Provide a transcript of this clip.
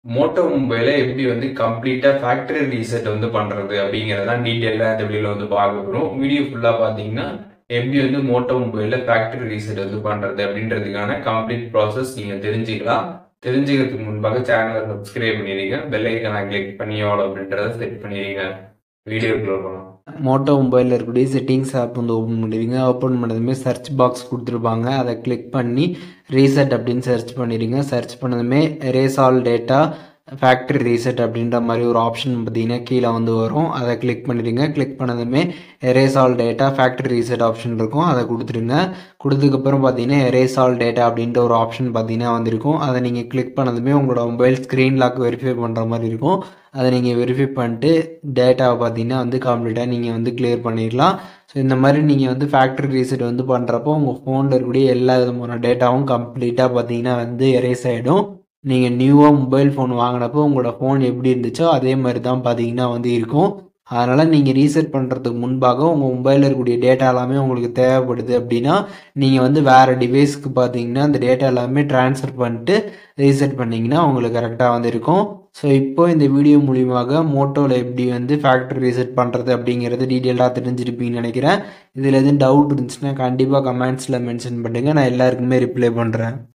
Moto மொபைலை எப்படி வந்து கம்ப்ளீட்டா ஃபேக்டரி ரீசெட் வந்து பண்றது அப்படிங்கறதான் டீட்டெயிலா இந்த வீடியோல வந்து பார்க்க போறோம். வீடியோ ஃபுல்லா பாத்தீங்கன்னா எப்படி வந்து மோட்டோ மொபைல்ல ஃபேக்டரி ரீசெட் வந்து பண்றது அப்படின்றதுக்கான கம்ப்ளீட் ப்ராசஸ் நீங்க தெரிஞ்சுக்கலாம். தெரிஞ்சுக்கிறதுக்கு முன்பாக சேனலை சப்ஸ்கிரைப் பண்ணிடுங்க, பெல் ஐக்கானை கிளிக் பண்ணி ஆல் அப்படின்றத செட் பண்ணிடுங்க. வீடியோக்குள்ள போகலாம். மோட்டோ மொபைலில் இருக்கக்கூடிய செட்டிங்ஸ் ஆப் வந்து ஓப்பன் பண்ணிடுங்க. ஓப்பன் பண்ணதுமே சர்ச் பாக்ஸ் கொடுத்துருப்பாங்க, அதை கிளிக் பண்ணி ரீசெட் அப்படின்னு சர்ச் பண்ணிடுங்க. சர்ச் பண்ணதுமே erase all data factory reset அப்படின்ற மாதிரி ஒரு ஆப்ஷன் பார்த்தீங்கன்னா கீழே வந்து வரும். அதை கிளிக் பண்ணிடுங்க. கிளிக் பண்ணதுமே erase all data factory reset option இருக்கும், அதை கொடுத்துருங்க. கொடுத்ததுக்கப்புறம் பார்த்தீங்கன்னா எரேஸ் ஆல் டேட்டா அப்படின்ற ஒரு ஆப்ஷன் பார்த்தீங்கன்னா வந்திருக்கும். அதை நீங்கள் கிளிக் பண்ணதுமே உங்களோட மொபைல் ஸ்க்ரீன் லாக் வெரிஃபை பண்ணுற மாதிரி இருக்கும். அதை நீங்கள் வெரிஃபை பண்ணிட்டு டேட்டாவை பார்த்தீங்கன்னா வந்து கம்ப்ளீட்டாக நீங்கள் வந்து கிளியர் பண்ணிடலாம். ஸோ இந்த மாதிரி நீங்கள் வந்து ஃபேக்ட்ரி ரீசெட் வந்து பண்ணுறப்போ உங்கள் ஃபோனில் இருக்கக்கூடிய எல்லா விதமான டேட்டாவும் கம்ப்ளீட்டாக பார்த்தீங்கன்னா வந்து எரேஸ் ஆகிடும். நீங்கள் நியூவாக மொபைல் ஃபோன் வாங்கினப்போ உங்களோட ஃபோன் எப்படி இருந்துச்சோ அதே மாதிரி தான் பார்த்தீங்கன்னா வந்து இருக்கும். அதனால் நீங்கள் ரீசெட் பண்ணுறதுக்கு முன்பாக உங்கள் மொபைலில் இருக்கக்கூடிய டேட்டா எல்லாமே உங்களுக்கு தேவைப்படுது அப்படின்னா நீங்கள் வந்து வேறு டிவைஸ்க்கு பார்த்தீங்கன்னா அந்த டேட்டா எல்லாமே ட்ரான்ஸ்ஃபர் பண்ணிட்டு ரீசெட் பண்ணிங்கன்னா உங்களுக்கு கரெக்டாக வந்து இருக்கும். ஸோ இப்போ இந்த வீடியோ மூலியமாக மோட்டோவில் எப்படி வந்து ஃபேக்ட்ரி ரீசெட் பண்ணுறது அப்படிங்கிறது டீட்டெயிலாக தெரிஞ்சிருப்பீங்கன்னு நினைக்கிறேன். இதில் எதுவும் டவுட் இருந்துச்சுன்னா கண்டிப்பாக கமெண்ட்ஸில் மென்ஷன் பண்ணுங்கள், நான் எல்லாருக்குமே ரிப்ளை பண்ணுறேன்.